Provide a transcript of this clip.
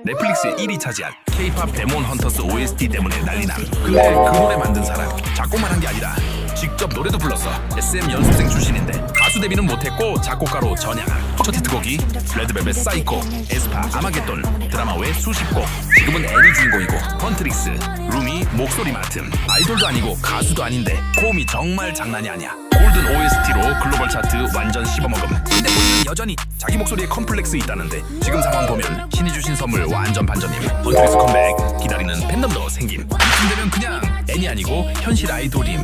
넷플릭스에 1위 차지한 K-pop 데몬 헌터스 OST 때문에 난리난. 근데 그 노래 만든 사람 작곡만 한 게 아니라 직접 노래도 불렀어. SM 연습생 출신인데 가수 데뷔는 못했고 작곡가로 전향한. 첫 히트곡이 레드벨벳 사이코, 에스파 아마겟돈, 드라마 외 수십 곡. 지금은 애니 주인공이고 헌트릭스, 루미 목소리 맡음. 아이돌도 아니고 가수도 아닌데 고음이 정말 장난이 아니야. 골든 OST로 글로벌 차트 완전 씹어먹음. 근데 본인은 여전히 자기 목소리에 컴플렉스 있다는데 지금 상황 보면 신이 주신 선물 완전 반전임. 헌트릭스 컴백 기다리는 팬덤도 생김. 이쯤 되면 그냥 애니 아니고 현실 아이돌임.